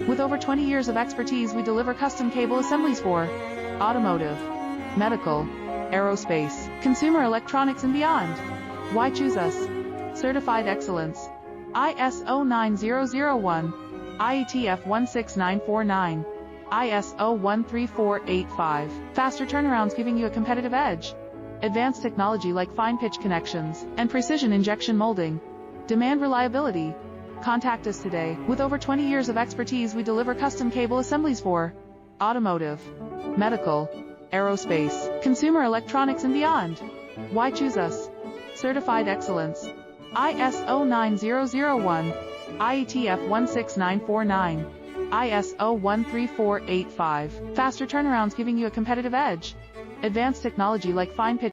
With over 20 years of expertise, we deliver custom cable assemblies for automotive, medical, aerospace, consumer electronics and beyond. Why choose us? Certified excellence. ISO 9001, IATF 16949, ISO 13485. Faster turnarounds giving you a competitive edge. Advanced technology like fine pitch connections and precision injection molding. Demand reliability. Contact us today. With over 20 years of expertise, we deliver custom cable assemblies for automotive, medical, aerospace, consumer electronics and beyond. Why choose us? Certified excellence. ISO 9001, IATF 16949, ISO 13485. Faster turnarounds giving you a competitive edge. Advanced technology like fine pitch